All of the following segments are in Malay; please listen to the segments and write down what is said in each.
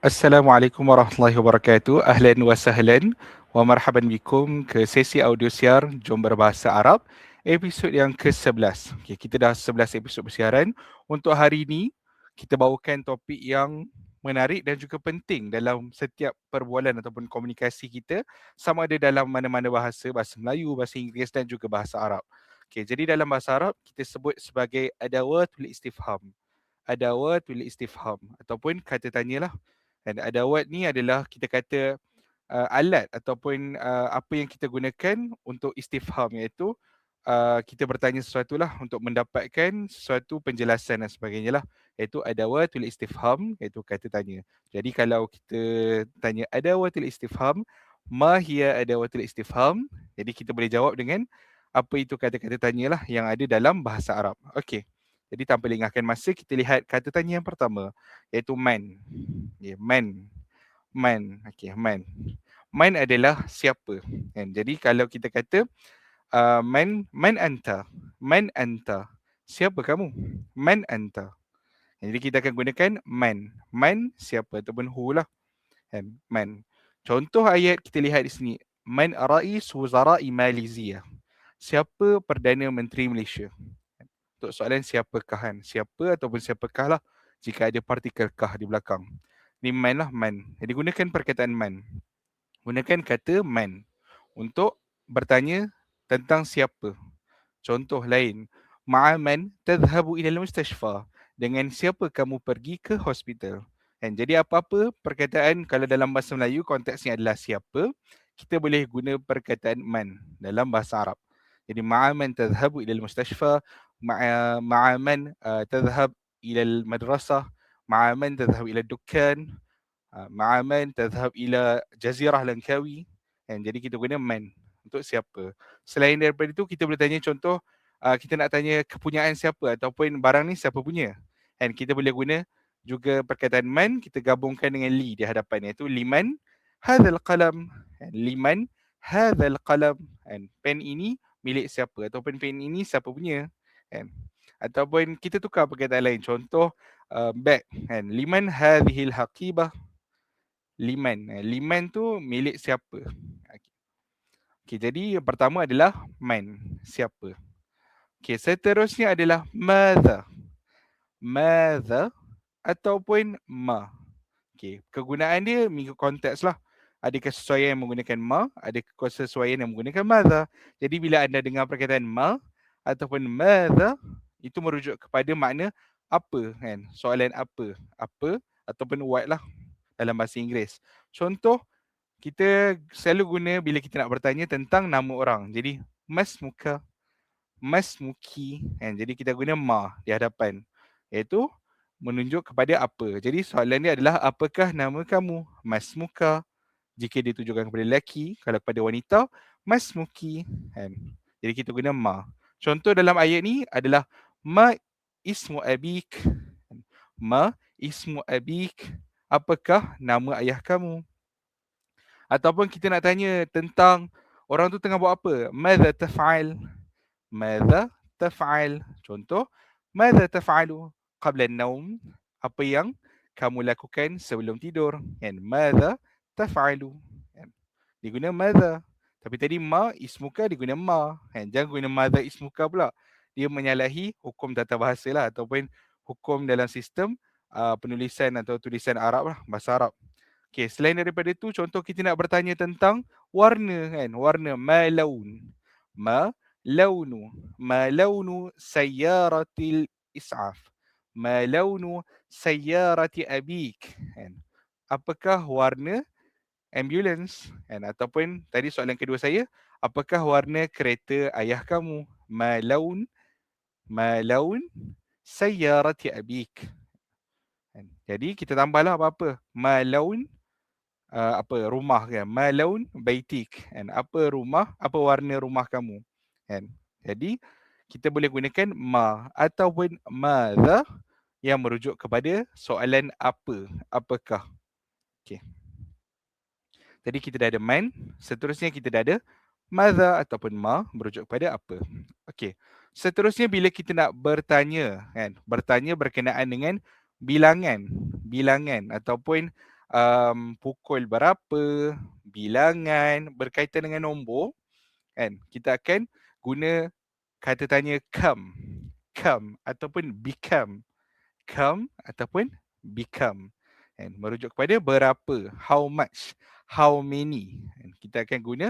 Assalamualaikum warahmatullahi wabarakatuh. Ahlan wa sahlan wa marhaban bikum ke sesi audio siar Jom Berbahasa Arab, episod yang ke-11. Okay, kita dah 11 episod bersiaran. Untuk hari ini, kita bawakan topik yang menarik dan juga penting dalam setiap perbualan ataupun komunikasi kita, sama ada dalam mana-mana bahasa, bahasa Melayu, bahasa Inggeris dan juga bahasa Arab. Okay, jadi dalam bahasa Arab, kita sebut sebagai adawatul istifham. Adawatul istifham ataupun kata tanyalah. Dan adawat ni adalah kita kata alat ataupun apa yang kita gunakan untuk istifham, iaitu kita bertanya sesuatu lah untuk mendapatkan sesuatu penjelasan dan sebagainya lah, iaitu adawatul istifham, iaitu kata tanya. Jadi kalau kita tanya adawatul istifham, ma hiya adawatul istifham, jadi kita boleh jawab dengan apa itu kata-kata tanya lah yang ada dalam bahasa Arab. Okey. Jadi tanpa lengahkan masa, kita lihat kata tanya yang pertama, iaitu man. Okay, man. Man. Okay, man. Man adalah siapa. Kan? Jadi kalau kita kata man anta. Man anta. Siapa kamu? Man anta. Jadi kita akan gunakan man. Man siapa ataupun who lah. Kan? Man. Contoh ayat kita lihat di sini. Man rais wuzara'i Malaysia. Siapa Perdana Menteri Malaysia? Untuk soalan siapakah kan? Siapa ataupun siapakah lah jika ada partikel kah di belakang. Ni man lah, man. Jadi gunakan perkataan man. Gunakan kata man untuk bertanya tentang siapa. Contoh lain, ma'aman tadhhabu ila al-mustashfa. Dengan siapa kamu pergi ke hospital? Kan? Jadi apa-apa perkataan kalau dalam bahasa Melayu konteksnya adalah siapa, kita boleh guna perkataan man dalam bahasa Arab. Jadi ma'aman tadhhabu ila al-mustashfa, ma'aman tadhhab ila al-madrasah, ma'aman tadhhab ila al-dukkan, ma'aman tadhhab ila jazirah Langkawi. Kan? Jadi kita guna man untuk siapa. Selain daripada itu, kita boleh tanya contoh, kita nak tanya kepunyaan siapa ataupun barang ni siapa punya. Kan? Kita boleh guna juga perkataan man, kita gabungkan dengan li di hadapan, iaitu liman hadzal qalam. Kan? Liman hadzal qalam. Kan? Pen ini milik siapa ataupun pen ini siapa punya. Kan? Ataupun kita tukar perkataan lain. Contoh bag. Kan? Liman hadhil haqibah. Liman. Liman tu milik siapa? Okey, jadi yang pertama adalah man, siapa. Okey, seterusnya adalah madha. Madha ataupun ma. Okey, kegunaan dia mengikut konteks lah. Ada kesesuaian yang menggunakan ma, ada kesesuaian yang menggunakan madha. Jadi bila anda dengar perkataan ma ataupun madha, itu merujuk kepada makna apa kan? Soalan apa? Apa ataupun what lah dalam bahasa Inggeris. Contoh, kita selalu guna bila kita nak bertanya tentang nama orang. Jadi mas muka, mas muki, kan? Jadi kita guna ma di hadapan, iaitu menunjuk kepada apa. Jadi soalan dia adalah apakah nama kamu? Mas muka. Jika ditujukan kepada lelaki, kalau kepada wanita, mas muki, kan? Jadi kita guna ma. Contoh dalam ayat ni adalah ma ismu abik. Ma ismu abik. Apakah nama ayah kamu? Ataupun kita nak tanya tentang orang tu tengah buat apa? Madza taf'al? Madza taf'al? Contoh, madza taf'alu qabla an-naum? Apa yang kamu lakukan sebelum tidur? Kan? Madza taf'alu? Kan? Diguna madza. Tapi tadi ma ismuka diguna ma. Kan? Jangan guna madza ismuka pula. Dia menyalahi hukum tata bahasa lah, ataupun hukum dalam sistem penulisan atau tulisan Arab lah, bahasa Arab. Okay, selain daripada itu, contoh kita nak bertanya tentang warna kan. Warna, ma laun. Ma launu. Ma launu sayyaratil is'af. Ma launu sayyarati abik. Kan? Apakah warna ambulans? Kan? Ataupun tadi soalan kedua saya, apakah warna kereta ayah kamu? Ma laun sayyarati abik. Kan? Jadi kita tambahlah apa-apa. Ma laun apa rumah kan, ma laun baitik, kan, apa rumah, apa warna rumah kamu, kan. Jadi kita boleh gunakan ma ataupun madza yang merujuk kepada soalan apa, apakah. Okey, jadi kita dah ada man, seterusnya kita dah ada madza ataupun ma merujuk kepada apa. Okey, seterusnya bila kita nak bertanya kan, bertanya berkenaan dengan bilangan ataupun pukul berapa, bilangan, berkaitan dengan nombor, kan, kita akan guna kata tanya come ataupun become, kan, merujuk kepada berapa, how much, how many, kan, kita akan guna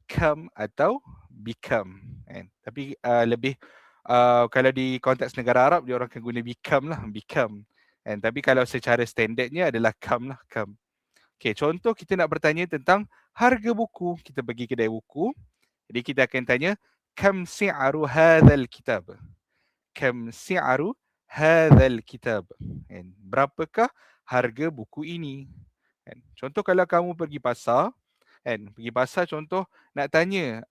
come atau become, kan. Tapi lebih kalau di konteks negara Arab dia orang akan guna become, kan. Tapi kalau secara standardnya adalah come. Okey, contoh kita nak bertanya tentang harga buku, kita pergi kedai buku, jadi kita akan tanya kam si'aru hadzal kitab, kam si'aru hadzal kitab, kan, berapakah harga buku ini, kan. Contoh kalau kamu pergi pasar, kan, pergi pasar contoh nak tanya,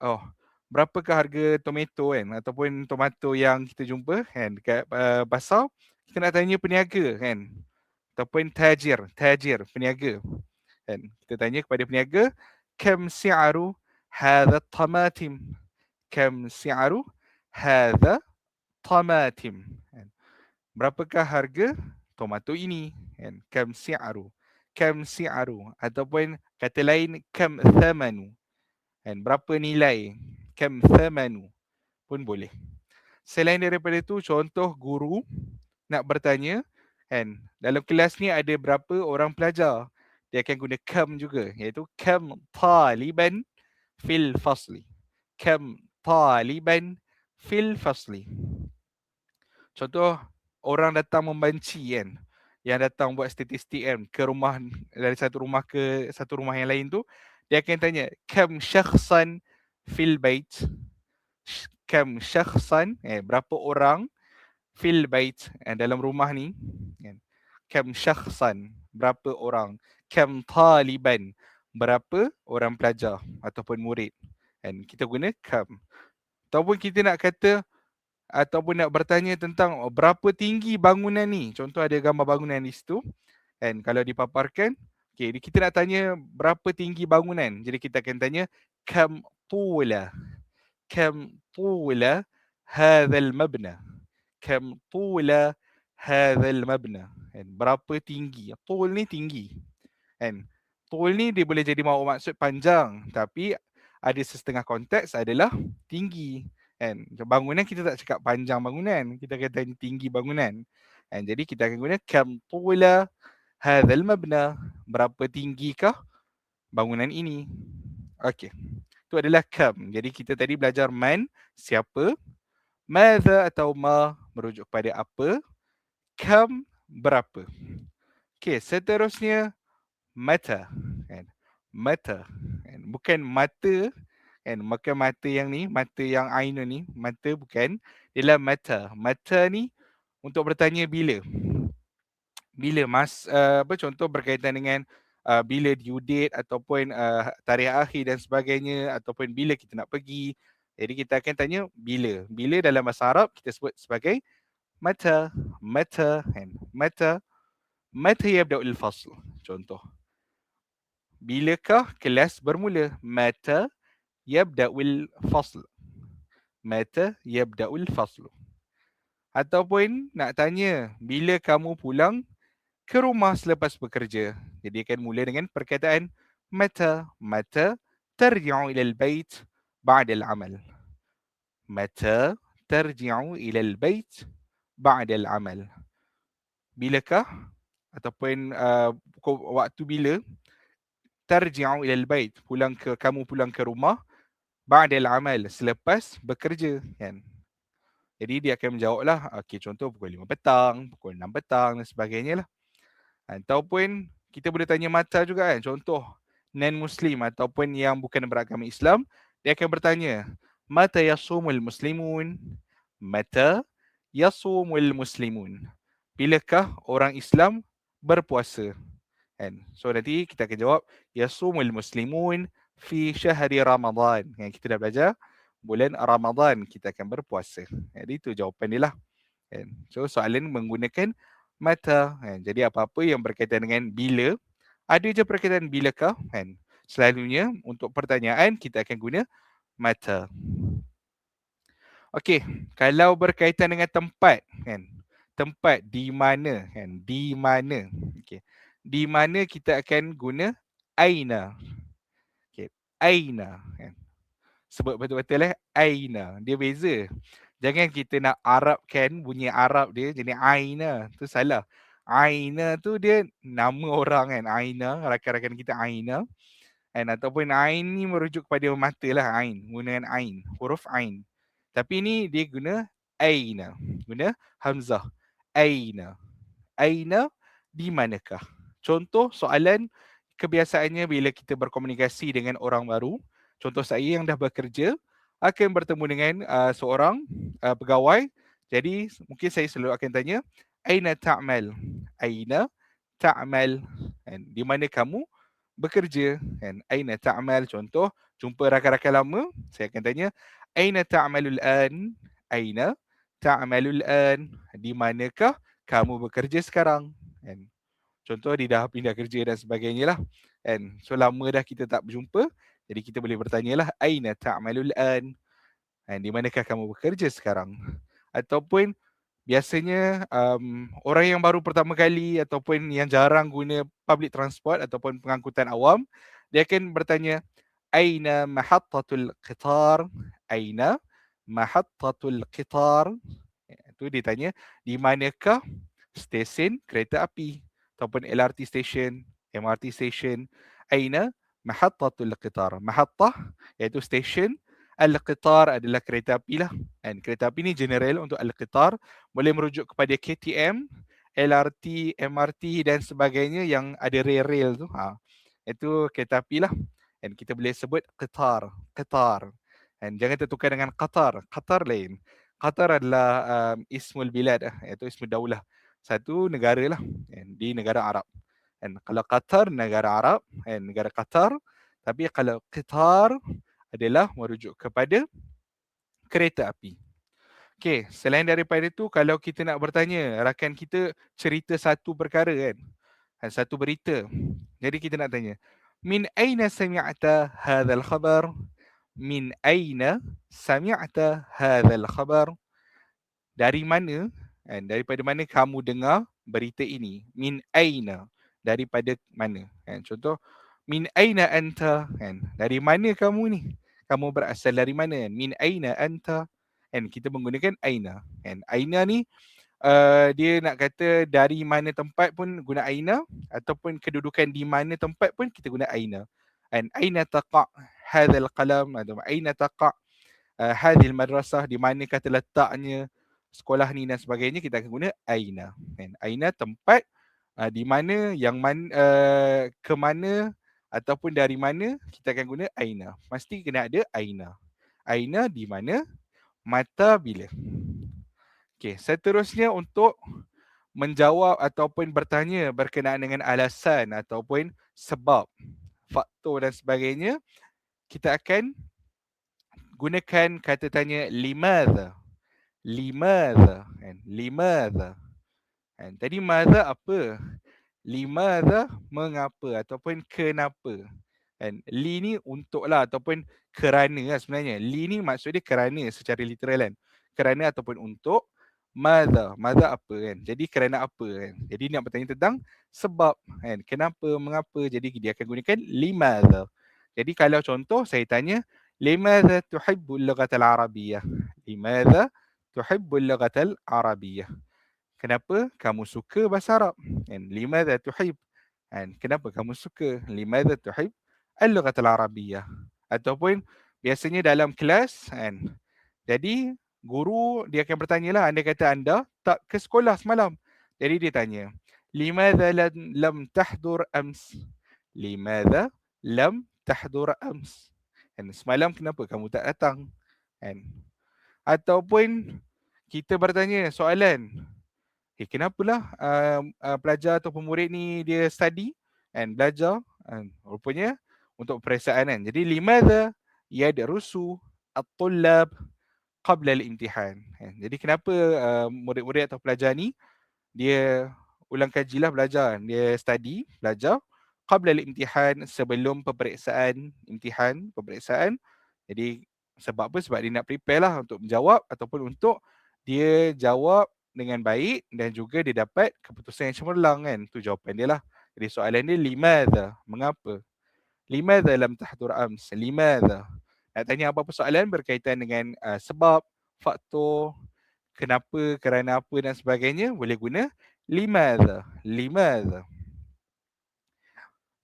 berapakah harga tomato, kan, ataupun tomato yang kita jumpa, kan, dekat pasar, kita nak tanya peniaga, kan, ataupun tajir peniaga, kan, kita tanya kepada peniaga, kam si'aru hadha tamatim, kam si'aru hadha tamatim, kan, berapakah harga tomato ini, kan, kam si'aru, ataupun kata lain kam thamanu, kan, berapa nilai, kam thamanu pun boleh. Selain daripada itu, contoh guru nak bertanya, kan, dalam kelas ni ada berapa orang pelajar, dia akan guna kam juga, iaitu kam taliban fil fasli, kam taliban fil fasli. Contoh orang datang membanci, kan, yang datang buat statistik, kan, ke rumah, dari satu rumah ke satu rumah yang lain tu, dia akan tanya kam syakhsan fil bait, kam syakhsan, berapa orang fil bait, dalam rumah ni, kan, kam syakhsan, berapa orang, kam taliban, berapa orang pelajar ataupun murid, kan, kita guna kam. Ataupun kita nak kata ataupun nak bertanya tentang berapa tinggi bangunan ni, contoh ada gambar bangunan di situ, kan, kalau dipaparkan, okey, kita nak tanya berapa tinggi bangunan, jadi kita akan tanya kam tula hadzal mabna, kam tula hadzal mabna, kan, berapa tinggi, tul ni tinggi, kan, tul ni dia boleh jadi maksud panjang, tapi ada setengah konteks adalah tinggi, kan. Bangunan kita tak cakap panjang bangunan, kita kata tinggi bangunan, kan. Jadi kita akan guna kam tula hadzal mabna, berapa tinggikah bangunan ini. Okey, itu adalah kam. Jadi kita tadi belajar man, siapa, madza atau ma, merujuk pada apa, kam, berapa. Okey, seterusnya mata, kan, mata, kan, bukan mata, kan, bukan mata yang ni, mata yang ainun ni, mata bukan, ialah mata ni untuk bertanya bila, contoh berkaitan dengan bila due date ataupun tarikh akhir dan sebagainya, ataupun bila kita nak pergi, jadi kita akan tanya bila dalam bahasa Arab kita sebut sebagai mata, kan, mata yabda'ul fasl, contoh bilakah kelas bermula, mata yabda'ul fasl, mata yabda'ul fasl. Ataupun nak tanya bila kamu pulang ke rumah selepas bekerja, jadi akan mula dengan perkataan mata tarji'u ila al-bait ba'da al-amal, mata tarji'u ila al-bait ba'da al-amal, bilakah ataupun waktu bila, tarji'u ila al-bait, kamu pulang ke rumah, ba'da al-amal, selepas bekerja, kan. Jadi dia akan menjawablah, okey, contoh pukul 5 petang, pukul 6 petang dan sebagainya lah. Ataupun kita boleh tanya mata juga, kan, contoh non-Muslim ataupun yang bukan beragama Islam, dia akan bertanya, mata yasumul muslimun, mata yasumul muslimun, bilakah orang Islam berpuasa, kan. So nanti kita akan jawab yasumul muslimun fi syahri Ramadan, kan, kita dah belajar bulan Ramadan kita akan berpuasa. Jadi itu jawapan dia lah, kan. So soalan menggunakan mata, kan. Jadi apa-apa yang berkaitan dengan bila, ada je perkataan bilakah, kan. Selalunya untuk pertanyaan kita akan guna mata. Okey, kalau berkaitan dengan tempat, kan, tempat di mana, kan, di mana. Okey, di mana kita akan guna aina. Okay. Aina. Kan? Sebut betul-betul aina. Dia beza. Jangan kita nak Arabkan bunyi Arab dia jadi aina. Tu salah. Aina tu dia nama orang kan. Aina, rakan-rakan kita aina. Kan? Ataupun ain ni merujuk kepada mata lah. Ain. Gunakan ain. Huruf ain. Tapi ni dia guna aina. Guna hamzah. Aina. Aina di manakah? Contoh soalan kebiasaannya bila kita berkomunikasi dengan orang baru. Contoh saya yang dah bekerja akan bertemu dengan seorang pegawai. Jadi mungkin saya selalu akan tanya, aina ta'mal? Aina ta'mal? Di mana kamu bekerja? Aina ta'mal? Contoh, jumpa rakan-rakan lama, saya akan tanya, aina ta'malul an? Aina ta'malul an? Di manakah kamu bekerja sekarang? Contoh dia dah pindah kerja dan sebagainya lah. So lama dah kita tak berjumpa, jadi kita boleh bertanya lah, aina ta'malul an? Di manakah kamu bekerja sekarang? Ataupun biasanya orang yang baru pertama kali ataupun yang jarang guna public transport ataupun pengangkutan awam, dia akan bertanya, aina mahattatul qitar? Aina mahattatul qitar? Itu dia tanya, di manakah stesen kereta api ataupun LRT station, MRT station. Aina mahattatul qitar? Mahattah iaitu station, al-qitar adalah kereta api lah. Kereta api ni general untuk al-qitar, boleh merujuk kepada KTM, LRT, MRT dan sebagainya yang ada rail-rail tu. Itu kereta api lah. Kita boleh sebut qitar, qitar. Jangan tertukar dengan Qatar. Qatar lain. Qatar adalah ismul bilad, iaitu ismul daulah. Satu negara lah di negara Arab. Kalau Qatar negara Arab, negara Qatar. Tapi kalau qitar adalah merujuk kepada kereta api. Okey, selain daripada itu, kalau kita nak bertanya, rakan kita cerita satu perkara kan, satu berita. Jadi kita nak tanya, min aina sami'ta hadzal khabar? Min aina sami'ta hadzal khabar? Dari mana, daripada mana kamu dengar berita ini? Min aina, daripada mana? Contoh, min aina anta? Dari mana kamu ni? Kamu berasal dari mana? Min aina anta? Kita menggunakan aina. Aina ni dia nak kata dari mana tempat pun guna aina, ataupun kedudukan di mana tempat pun kita guna aina. Aina taqa' hadzal qalam? Atau aina taqa' hadhil madrasah? Di manakah terletaknya sekolah ni dan sebagainya, kita akan guna aina. Aina tempat, di mana, yang mana, ke mana ataupun dari mana, kita akan guna aina. Mesti kena ada aina. Aina di mana, mata bila. Okey, seterusnya untuk menjawab ataupun bertanya berkenaan dengan alasan ataupun sebab, faktor dan sebagainya, kita akan gunakan kata tanya limadha. Limadha. Limadha. Tadi madha apa? Limadha mengapa ataupun kenapa. Li ni untuk lah ataupun kerana lah sebenarnya. Li ni maksud dia kerana secara literal kan. Kerana ataupun untuk. Madha. Madha apa kan. Jadi kerana apa kan. Jadi nak bertanya tentang sebab kan. Kenapa, mengapa. Jadi dia akan gunakan limadha. Jadi kalau contoh saya tanya, limadha tuhibbul lughatal arabiyyah? Limadha tuhibbul lughatal arabiyyah? Kenapa kamu suka bahasa Arab? Limadha tuhib? Kenapa kamu suka? Limadha tuhib al-lughatal arabiyyah? Ataupun biasanya dalam kelas, jadi guru dia akan bertanya lah, anda kata anda tak ke sekolah semalam. Jadi dia tanya, limadha lam tahdur ams? Limadha lam tahdur ams? Semalam kenapa kamu tak datang? Ataupun kita bertanya soalan, kenapalah pelajar atau pemurid ni dia study belajar, rupanya untuk peperiksaan kan. Jadi limadha yadrusu at-tullab qabla al-imtihan? Jadi kenapa murid-murid atau pelajar ni dia ulang kajilah belajar, dia study, belajar qabla al-imtihan, sebelum peperiksaan, imtihan, peperiksaan. Jadi sebab apa? Sebab dia nak prepare lah untuk menjawab ataupun untuk dia jawab dengan baik dan juga dia dapat keputusan yang cemerlang kan. Tu jawapan dia lah. Jadi soalan dia limadha, mengapa? Limadha lam tahdur ams? Limadha. Nak tanya apa-apa soalan berkaitan dengan sebab, faktor, kenapa, kerana apa dan sebagainya, boleh guna limadha. Limadha.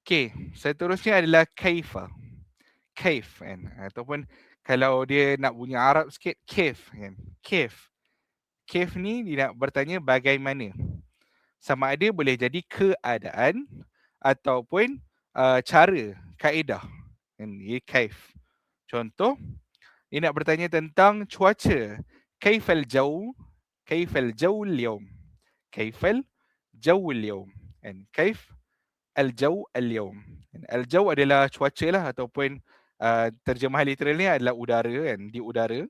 Okey, seterusnya adalah kaifa. Kaif kan, ataupun kalau dia nak bunyi Arab sikit, kaif kan. Kaif. Kaif ni dia nak bertanya bagaimana. Sama ada boleh jadi keadaan ataupun cara, kaedah. Kan, dia kaif. Contoh, dia nak bertanya tentang cuaca. Kaifal jaw? Kaifal jaw al-yawm? Kaifal jaw al-yawm? Kan, kaif al-jaw al-yawm? Al-jaw adalah cuaca lah ataupun terjemahan literalnya adalah udara kan, di udara.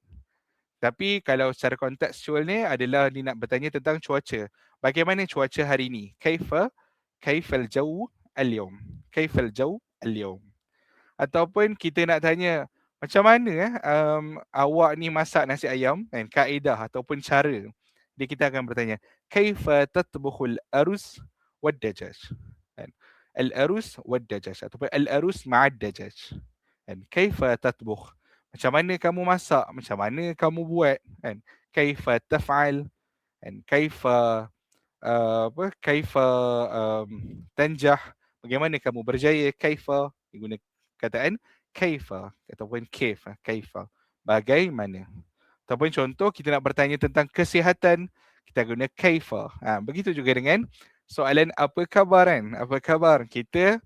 Tapi kalau secara kontekstual ni adalah dia nak bertanya tentang cuaca. Bagaimana cuaca hari ini? Kaifal jaw al-yawm? Kaifal jaw al-yawm? Ataupun kita nak tanya macam mana awak ni masak nasi ayam kan, kaedah ataupun cara. Jadi kita akan bertanya kaifa tatbukhul arus wad dajaj. Kan? Al-arus wad dajaj ataupun al-arus ma'ad dajaj. Kan? Kaifa tatbukh? Macam mana kamu masak? Macam mana kamu buat? Kan? Kaifa taf'al? Kan? Kaifa kaifa tanjah? Bagaimana kamu berjaya? Kaifa guna kataan kaifa ataupun kaifa. Bagaimana? Ataupun contoh kita nak bertanya tentang kesihatan, kita guna kaifa. Begitu juga dengan soalan apa khabar kan? Apa khabar? Kita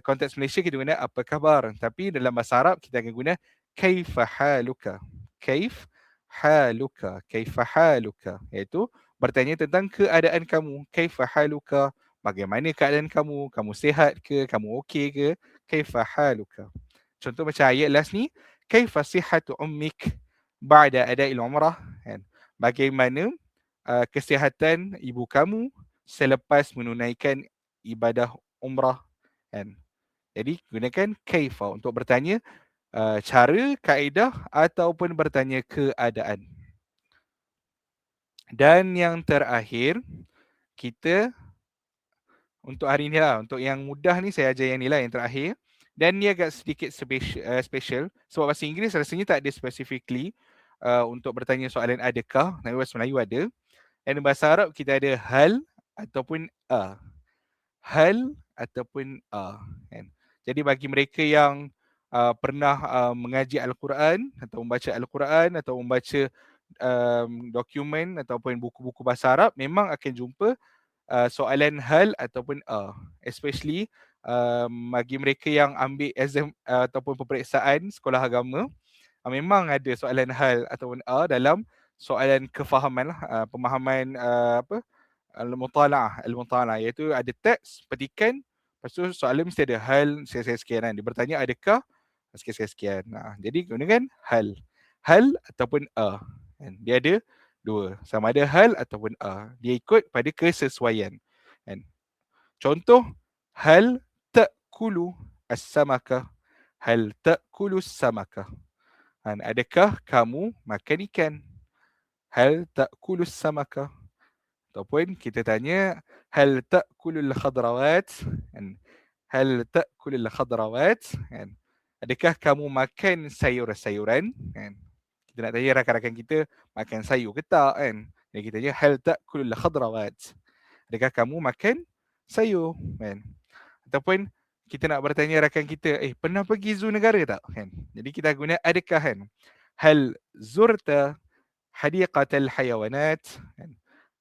konteks Malaysia kita guna apa khabar, tapi dalam bahasa Arab kita akan guna kaifa haluka. Kaif haluka, kaifa haluka, iaitu bertanya tentang keadaan kamu. Kaifa haluka, bagaimana keadaan kamu? Kamu sihat ke? Kamu okey ke? Kaifa haluka. Contoh macam ayat last ni, kaifa sihhatu ummik ba'da ada'il umrah, kan? Bagaimana kesihatan ibu kamu selepas menunaikan ibadah umrah, kan? Jadi gunakan kaifa untuk bertanya cara, kaedah ataupun bertanya keadaan. Dan yang terakhir, kita untuk hari ni lah, untuk yang mudah ni saya ajar yang ni lah, yang terakhir. Dan ni agak sedikit special sebab bahasa Inggeris rasanya tak ada specifically untuk bertanya soalan adakah, tapi bahasa Melayu ada. Dan bahasa Arab kita ada hal ataupun a. Hal ataupun a. Kan? Jadi bagi mereka yang pernah mengaji Al-Quran atau membaca Al-Quran atau membaca dokumen ataupun buku-buku bahasa Arab, memang akan jumpa soalan hal ataupun a. Especially bagi mereka yang ambil exam ataupun peperiksaan sekolah agama, memang ada soalan hal ataupun a dalam soalan kefahaman lah, pemahaman al-mutala'ah, iaitu ada teks, petikan, lepas tu soalan mesti ada hal sekian-sekian kan. Dia bertanya adakah sekian-sekian. Jadi gunakan hal ataupun a. Kan? Dia ada dua, sama ada hal ataupun a. Dia ikut pada kesesuaian. Kan? Contoh, hal ta'kulu as-samaka? Hal ta'kulu as-samaka? Kan? Adakah kamu makan ikan? Hal ta'kulu as-samaka? Ataupun kita tanya hal ta'kulul khadrawat? Kan? Hal ta'kulul khadrawat? Kan? Adakah kamu makan sayur-sayuran? Kan? Kita nak tanya rakan-rakan kita makan sayur ke tak kan? Jadi kita tanya hal ta'kulul khadrawat? Adakah kamu makan sayur? Kan? Ataupun kita nak bertanya rakan kita, pernah pergi zoo negara tak? Kan? Jadi kita guna adakah kan? Hal zurta hadiqatal hayawanat? Kan?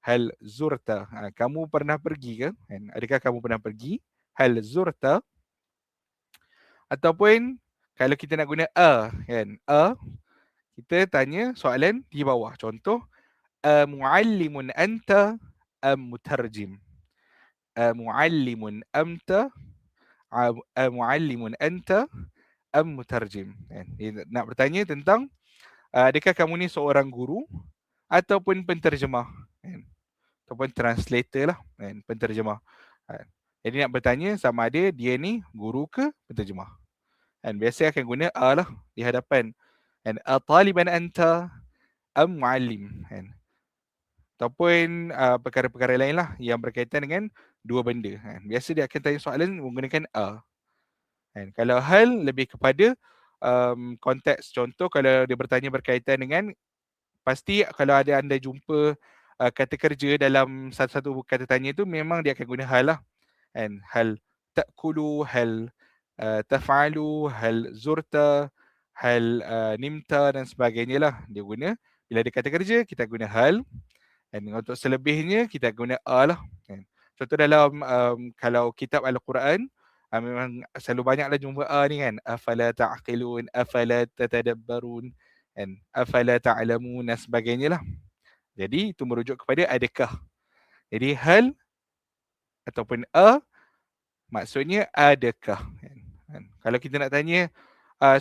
Hal zurta, kamu pernah pergi ke? Kan? Adakah kamu pernah pergi? Hal zurta. Ataupun kalau kita nak guna a, kan? A, kita tanya soalan di bawah. Contoh, muallimun anta am mutarjim? Muallimun anta muallimun anta am mutarjim? Kan? Dia nak bertanya tentang adakah kamu ni seorang guru ataupun penterjemah? Kan? Ataupun translator lah, kan? Penterjemah. Jadi nak bertanya sama ada dia ni guru ke penterjemah. Dan biasa akan guna a lah di hadapan. Dan taliban anta am muallim. Ataupun perkara-perkara lain lah yang berkaitan dengan dua benda. Biasa dia akan tanya soalan menggunakan a. Kalau hal lebih kepada konteks, contoh kalau dia bertanya berkaitan dengan, pasti kalau ada anda jumpa kata kerja dalam satu-satu kata tanya itu, memang dia akan guna hal lah. Hal ta'kulu, hal taf'alu, hal zurta, hal nimta dan sebagainya lah dia guna. Bila ada kata kerja, kita guna hal. Dan untuk selebihnya, kita guna a lah. Contoh dalam kalau kitab Al-Quran, memang selalu banyaklah jumpa a ni kan. Afala ta'qilun, afala tatadabbarun, afala ta'lamun dan sebagainya lah. Jadi itu merujuk kepada adakah. Jadi hal ataupun a maksudnya adakah. Kalau kita nak tanya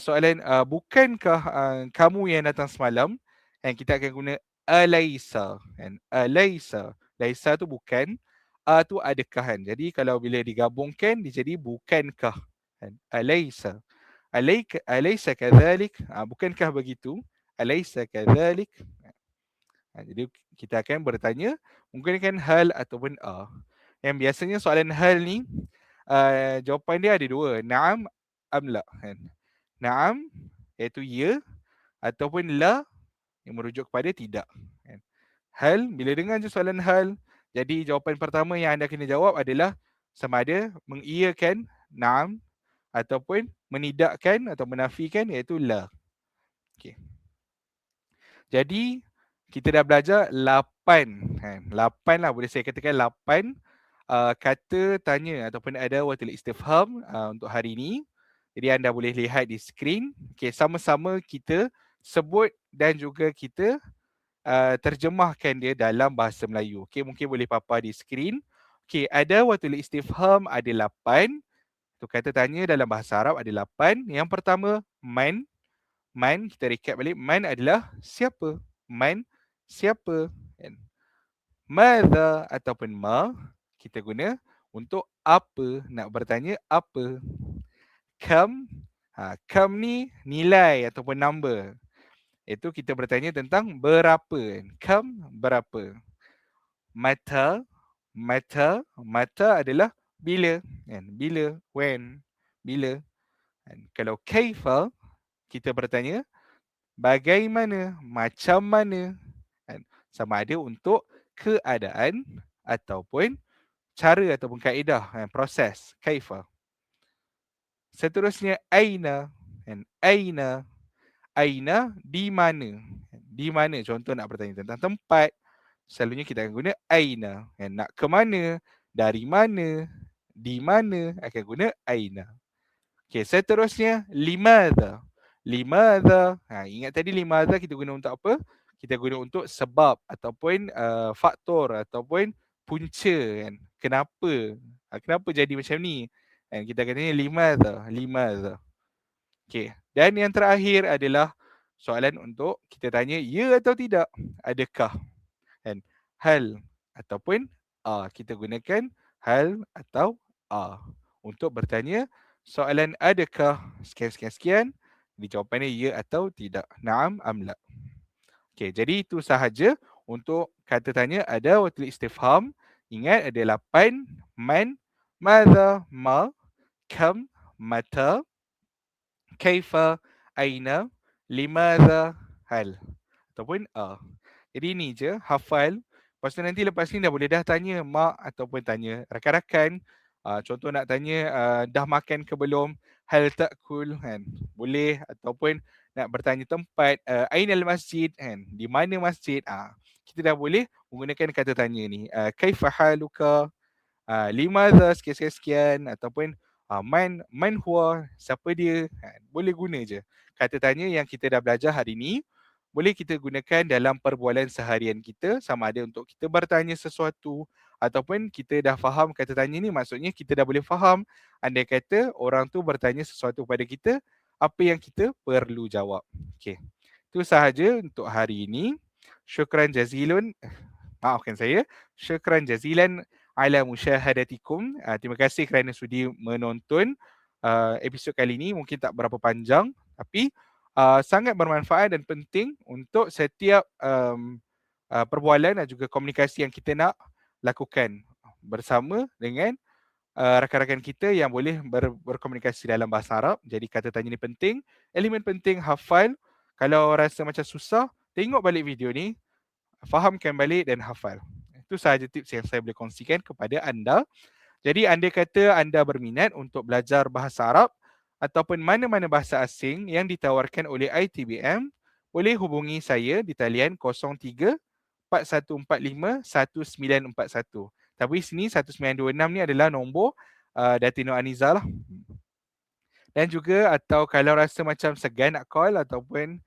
soalan bukankah kamu yang datang semalam, kita akan guna alaysa. Alaysa. Laisa tu bukan, tu adakah. Jadi kalau bila digabungkan dia jadi bukankah. Alaysa. Alaysa kadhalik. Bukankah begitu? Alaysa kadhalik. Jadi kita akan bertanya menggunakan hal ataupun a. Yang biasanya soalan hal ni jawapan dia ada dua, na'am am la. Na'am iaitu ya, ataupun la yang merujuk kepada tidak. Hal, bila dengar je soalan hal, jadi jawapan pertama yang anda kena jawab adalah sama ada mengiyakan na'am ataupun menidakkan atau menafikan iaitu la. Okay. Jadi kita dah belajar 8 lah, boleh saya katakan 8 kata tanya ataupun adawatul istifham untuk hari ini. Jadi anda boleh lihat di skrin. Okay, sama-sama kita sebut dan juga kita terjemahkan dia dalam bahasa Melayu. Okay, mungkin boleh papa di skrin. Okay, adawatul istifham ada 8. Itu kata tanya dalam bahasa Arab ada 8. Yang pertama, man. Man, kita recap balik. Man adalah siapa. Man, siapa. Madha ataupun ma, kita guna untuk apa, nak bertanya apa. Kam, kam ni nilai ataupun number. Itu kita bertanya tentang berapa. Kam, berapa. Mata, mata adalah bila. Bila, when, bila. Kalau kaifa, kita bertanya bagaimana, macam mana. Sama ada untuk keadaan ataupun cara ataupun kaedah, proses, kaifa. Seterusnya aina, aina, aina di mana. Di mana, contoh nak bertanya tentang tempat, selalunya kita akan guna aina. Nak ke mana, dari mana, di mana, akan guna aina. Okay, seterusnya limadha. Limadha, ingat tadi limadha kita guna untuk apa? Kita guna untuk sebab ataupun faktor ataupun punca kan. Kenapa? Kenapa jadi macam ni? Kita katanya limadha, limadha. Okay, dan yang terakhir adalah soalan untuk kita tanya ya atau tidak, adakah. Hal ataupun kita gunakan hal atau untuk bertanya soalan adakah sekian-sekian-sekian, jawapannya ya atau tidak, na'am am la. Okay, jadi itu sahaja untuk kata tanya adawatul istifham. Ingat ada 8, man, madha, ma, kam, mata, kaifa, aina, limadha, hal ataupun Jadi ni je, hafal. Lepas tu nanti lepas ni dah boleh dah tanya mak ataupun tanya rakan-rakan. Contoh nak tanya dah makan ke belum, hal ta'kul kan. Boleh, ataupun nak bertanya tempat, ainal masjid kan, di mana masjid. Kita dah boleh menggunakan kata tanya ni. Kaifa haluka, limadha sekian-sekian, ataupun man huwa, siapa dia. Boleh guna je kata tanya yang kita dah belajar hari ni. Boleh kita gunakan dalam perbualan seharian kita, sama ada untuk kita bertanya sesuatu ataupun kita dah faham kata tanya ni, maksudnya kita dah boleh faham andai kata orang tu bertanya sesuatu kepada kita, apa yang kita perlu jawab. Okey. Itu sahaja untuk hari ini. Syukran jazilun. Maafkan saya. Syukran jazilan ala musyahadatikum. Terima kasih kerana sudi menonton episod kali ini. Mungkin tak berapa panjang, tapi sangat bermanfaat dan penting untuk setiap perbualan dan juga komunikasi yang kita nak lakukan. bersama dengan rakan-rakan kita yang boleh berkomunikasi dalam bahasa Arab. Jadi kata tanya ni penting, elemen penting hafal. Kalau rasa macam susah, tengok balik video ni, fahamkan balik dan hafal. Itu sahaja tips yang saya boleh kongsikan kepada anda. Jadi andai kata anda berminat untuk belajar bahasa Arab ataupun mana-mana bahasa asing yang ditawarkan oleh ITBM, boleh hubungi saya di talian 03 4145 1941. Tapi sini 1926 ni adalah nombor Datin Nur Aniza lah. Dan juga atau kalau rasa macam segan nak call ataupun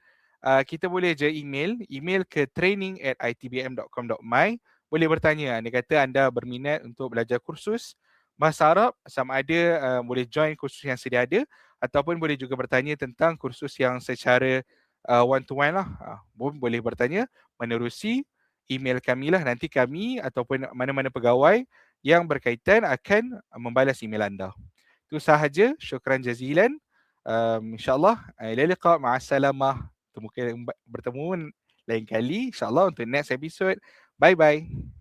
kita boleh je email ke training@itbm.com.my. Boleh bertanya, anda kata anda berminat untuk belajar kursus bahasa Arab, sama ada boleh join kursus yang sedia ada ataupun boleh juga bertanya tentang kursus yang secara one to one lah. Boleh bertanya menerusi email kami lah. Nanti kami ataupun mana-mana pegawai yang berkaitan akan membalas email anda. Itu sahaja. Syukran jazilan. InsyaAllah. Ila liqa. Ma'assalamah. Bertemu lain kali. InsyaAllah untuk next episode. Bye-bye.